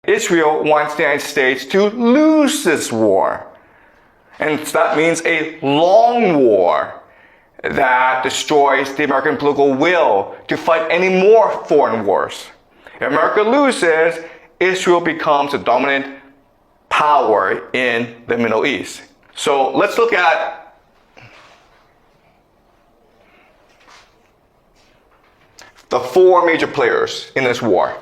Israel wants the United States to lose this war. And that means a long war that destroys the American political will to fight any more foreign wars. If America loses, Israel becomes a dominant power in the Middle East. So let's look at the four major players in this war.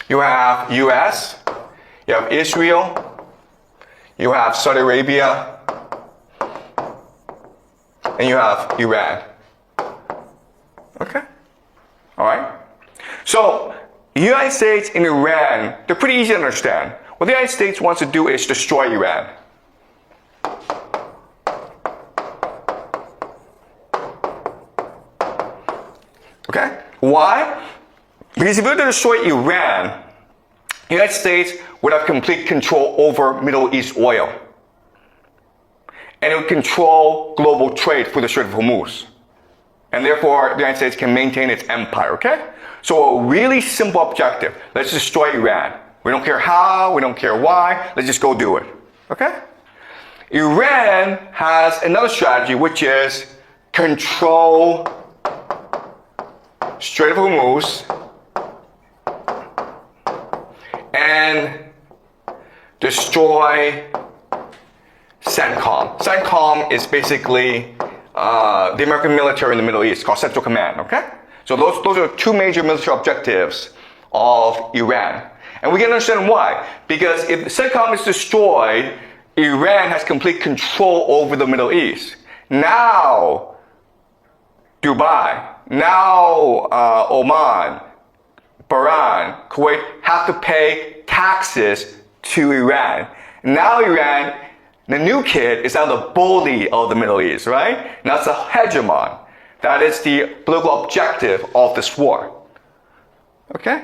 You have US, you have Israel, you have Saudi Arabia, and you have Iran. Okay? All right? So, the United States and Iran, they're pretty easy to understand. What the United States wants to do is destroy Iran. Okay? Why? Because if we were to destroy Iran, the United States would have complete control over Middle East oil. And it would control global trade through the Strait of Hormuz. And therefore, the United States can maintain its empire, okay? So a really simple objective. Let's destroy Iran. We don't care how, we don't care why, let's just go do it, okay? Iran has another strategy, which is control Strait of Hormuz and destroy CENTCOM. CENTCOM is basically the American military in the Middle East, called Central Command, okay? So those are two major military objectives of Iran. And we can understand why. Because if CENTCOM is destroyed, Iran has complete control over the Middle East. Now, Dubai, now Oman, Bahrain, Kuwait have to pay taxes to Iran. Now Iran, the new kid, is now the bully of the Middle East, right? Now it's a hegemon. That is the political objective of this war. Okay?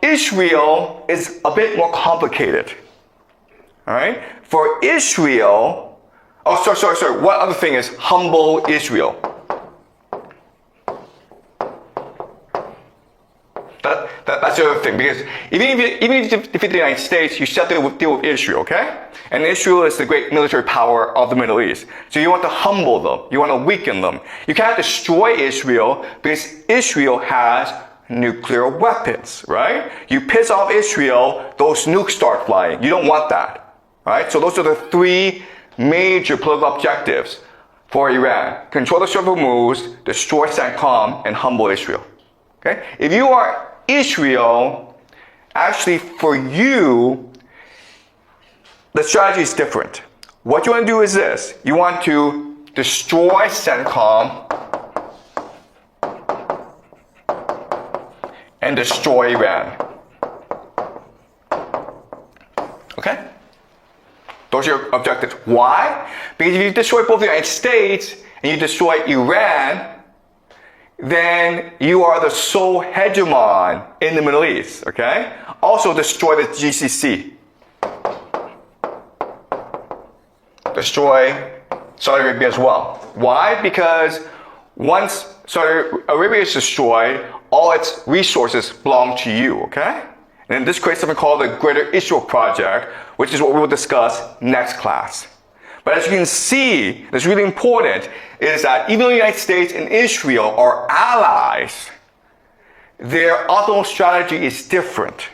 Israel is a bit more complicated. All right? For Israel, sorry. One other thing is humble Israel. That's the other thing, because even if you defeat the United States, you still have to deal with Israel, okay? And Israel is the great military power of the Middle East. So you want to humble them. You want to weaken them. You can't destroy Israel because Israel has nuclear weapons, right? You piss off Israel, those nukes start flying. You don't want that, right? So those are the three major political objectives for Iran. Control the Strait of Hormuz, destroy CENTCOM, and humble Israel. Okay? If you are Israel, actually for you, the strategy is different. What you want to do is this. You want to destroy CENTCOM and destroy Iran. Okay? Those are your objectives. Why? Because if you destroy both the United States and you destroy Iran, then you are the sole hegemon in the Middle East, okay? Also destroy the GCC. Destroy Saudi Arabia as well. Why? Because once Saudi Arabia is destroyed, all its resources belong to you, okay? And this creates something called the Greater Israel Project, which is what we will discuss next class. But as you can see, that's really important, is that even though the United States and Israel are allies, their ultimate strategy is different.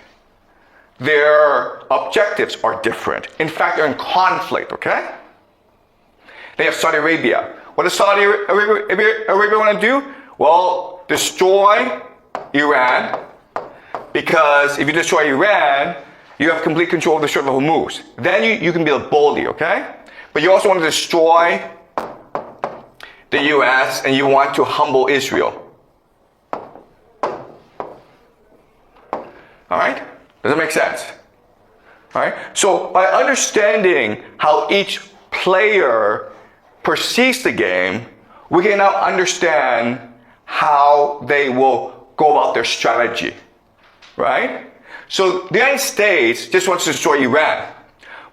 Their objectives are different. In fact, they're in conflict, okay? They have Saudi Arabia. What does Saudi Arabia want to do? Well, destroy Iran, because if you destroy Iran, you have complete control of the Strait of Hormuz. Then you can be a bully, okay? But you also want to destroy the US and you want to humble Israel. Alright? Does that make sense? Alright? So by understanding how each player perceives the game, we can now understand how they will go about their strategy. Right? So the United States just wants to destroy Iran.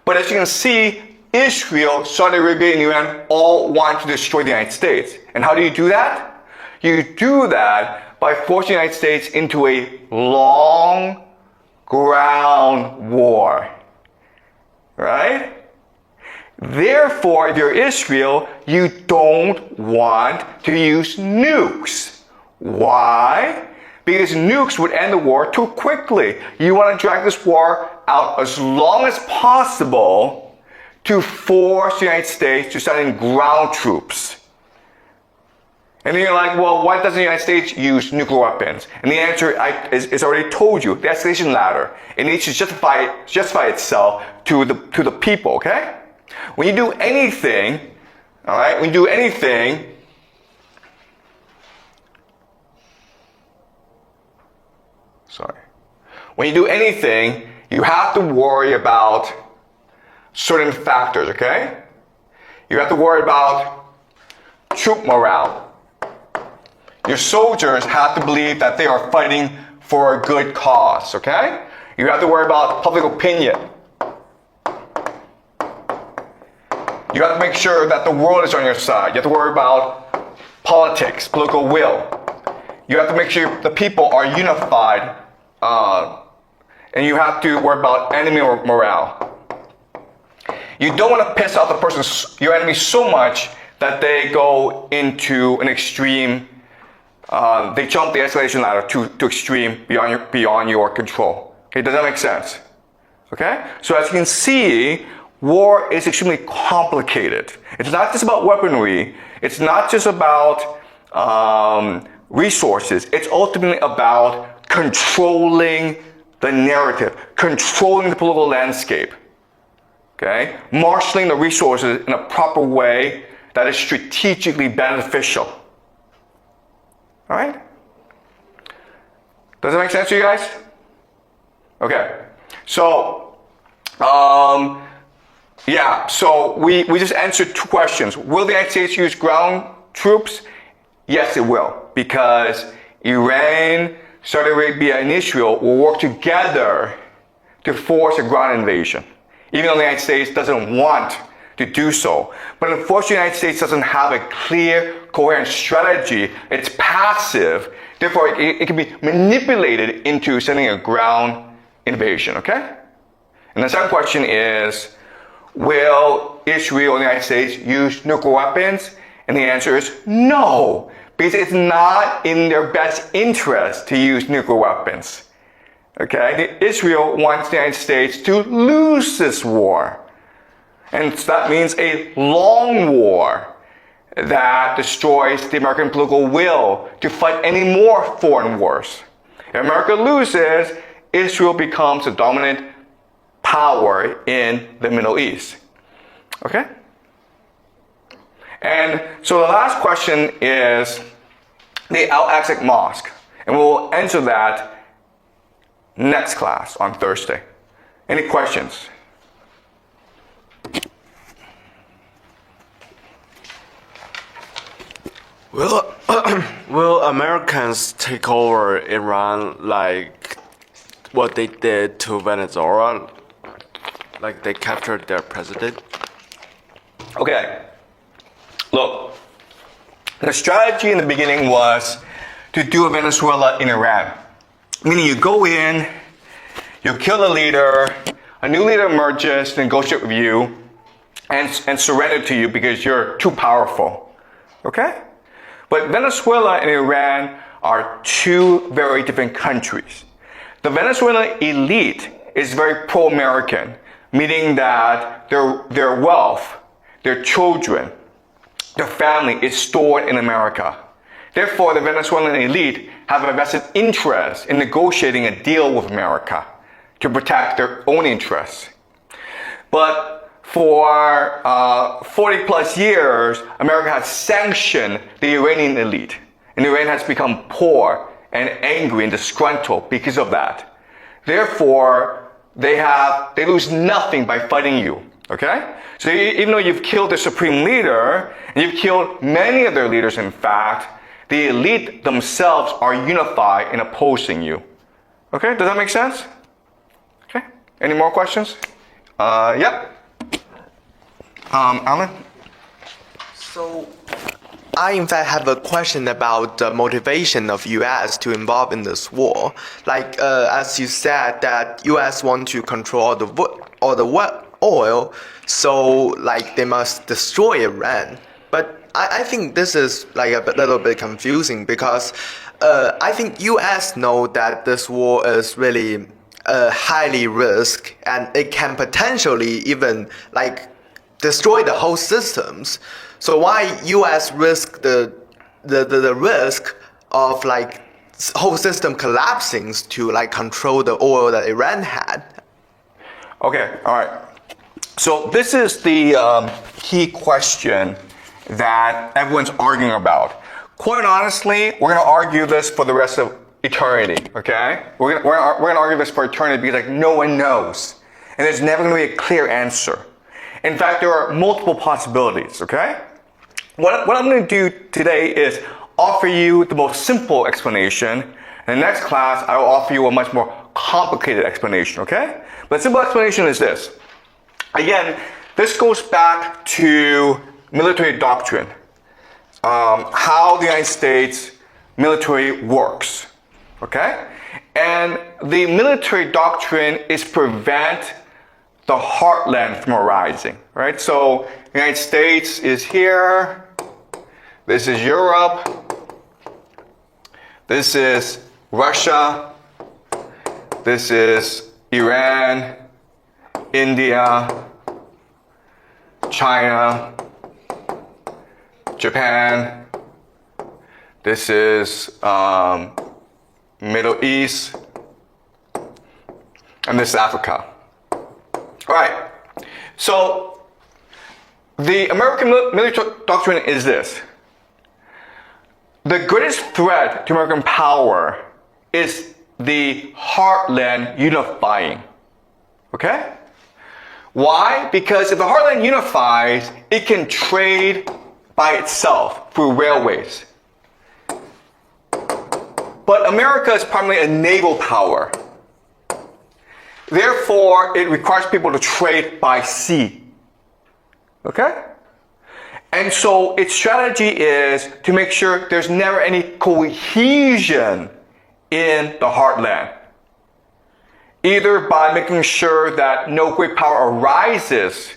But as you can see, Israel, Saudi Arabia, and Iran all want to destroy the United States. And how do you do that? You do that by forcing the United States into a long ground war. Right? Therefore, if you're Israel, you don't want to use nukes. Why? Because nukes would end the war too quickly. You want to drag this war out as long as possible to force the United States to send in ground troops. And then you're like, well, why doesn't the United States use nuclear weapons? And the answer is already told you, the escalation ladder. It needs to justify itself to the people, okay? When you do anything, all right, when you do anything, when you do anything, you have to worry about certain factors, okay? You have to worry about troop morale. Your soldiers have to believe that they are fighting for a good cause, okay? You have to worry about public opinion. You have to make sure that the world is on your side. You have to worry about politics, political will. You have to make sure the people are unified, and you have to worry about enemy morale. You don't want to piss off your enemy so much that they go into an extreme, they jump the escalation ladder to extreme beyond your control. Okay, does that make sense? Okay? So as you can see, war is extremely complicated. It's not just about weaponry. It's not just about resources. It's ultimately about controlling the narrative, controlling the political landscape. Okay? Marshaling the resources in a proper way that is strategically beneficial. All right? Does that make sense to you guys? Okay. So, yeah, so we just answered two questions. Will the United States use ground troops? Yes, it will, because Iran, Saudi Arabia, and Israel will work together to force a ground invasion, even though the United States doesn't want to do so. But unfortunately, the United States doesn't have a clear, coherent strategy. It's passive. Therefore, it can be manipulated into sending a ground invasion, okay? And the second question is, will Israel and the United States use nuclear weapons? And the answer is no, because it's not in their best interest to use nuclear weapons. Okay? Israel wants the United States to lose this war. And that means a long war that destroys the American political will to fight any more foreign wars. If America loses, Israel becomes the dominant power in the Middle East. Okay? And so the last question is the Al-Aqsa Mosque. And we'll answer that next class on Thursday. Any questions? Will Americans take over Iran like what they did to Venezuela? Like they captured their president? Okay. Look, the strategy in the beginning was to do a Venezuela in Iran. Meaning you go in, you kill the leader, a new leader emerges, negotiate with you, and surrender to you because you're too powerful. Okay? But Venezuela and Iran are two very different countries. The Venezuelan elite is very pro-American, meaning that their wealth, their children, their family is stored in America. Therefore, the Venezuelan elite have a vested interest in negotiating a deal with America to protect their own interests. But for 40 plus years, America has sanctioned the Iranian elite. And Iran has become poor and angry and disgruntled because of that. Therefore, they lose nothing by fighting you. Okay? So even though you've killed the supreme leader, and you've killed many of their leaders, in fact, the elite themselves are unified in opposing you. Okay? Does that make sense? Okay? Any more questions? Yep. Alan? So, I in fact have a question about the motivation of U.S. to involve in this war. Like as you said, that U.S. want to control all the oil, so like they must destroy Iran. But I think this is like a little bit confusing because I think U.S. know that this war is really highly risk and it can potentially even like destroy the whole systems. So why U.S. risk the risk of like whole system collapsing to like control the oil that Iran had? Okay, all right. So this is the key question that everyone's arguing about. Quite honestly, we're going to argue this for the rest of eternity, okay? We're gonna argue this for eternity because like no one knows. And there's never going to be a clear answer. In fact, there are multiple possibilities, okay? What I'm going to do today is offer you the most simple explanation. In the next class, I will offer you a much more complicated explanation, okay? But the simple explanation is this. Again, this goes back to military doctrine. How the United States military works, okay? And the military doctrine is prevent the heartland from arising, right? So the United States is here. This is Europe. This is Russia. This is Iran, India, China, Japan. This is Middle East. And this is Africa. All right. So the American military doctrine is this. The greatest threat to American power is the heartland unifying. Okay? Why? Because if the heartland unifies, it can trade by itself through railways. But America is primarily a naval power. Therefore, it requires people to trade by sea. Okay? And so its strategy is to make sure there's never any cohesion in the heartland. Either by making sure that no great power arises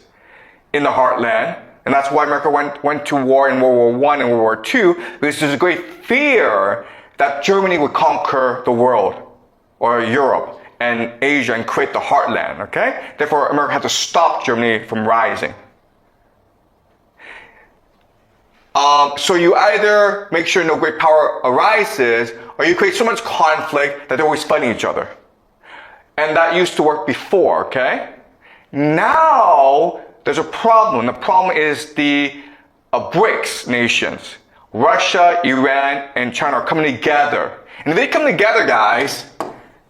in the heartland, and that's why America went to war in World War I and World War II, because there's a great fear that Germany would conquer the world, or Europe, and Asia, and create the heartland, okay? Therefore, America had to stop Germany from rising. So you either make sure no great power arises, or you create so much conflict that they're always fighting each other. And that used to work before, okay? Now, there's a problem. The problem is the BRICS nations. Russia, Iran, and China are coming together. And if they come together, guys,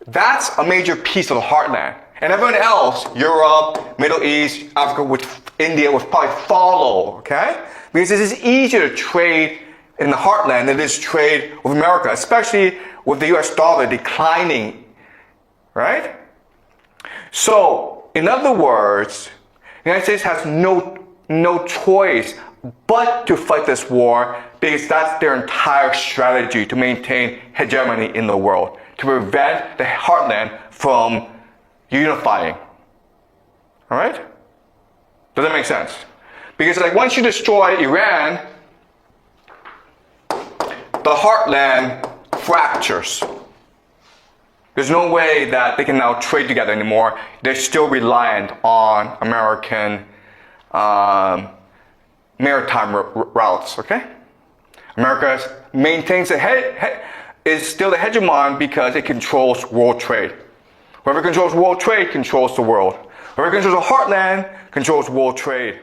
that's a major piece of the heartland. And everyone else, Europe, Middle East, Africa, India would probably follow, okay? Because it is easier to trade in the heartland than it is to trade with America, especially with the US dollar declining, right? So, in other words, the United States has no choice but to fight this war because that's their entire strategy to maintain hegemony in the world, to prevent the heartland from unifying. All right? Does that make sense? Because like once you destroy Iran, the heartland fractures. There's no way that they can now trade together anymore. They're still reliant on American maritime routes, okay? America maintains is still the hegemon because it controls world trade. Whoever controls world trade controls the world. Whoever controls the heartland controls world trade.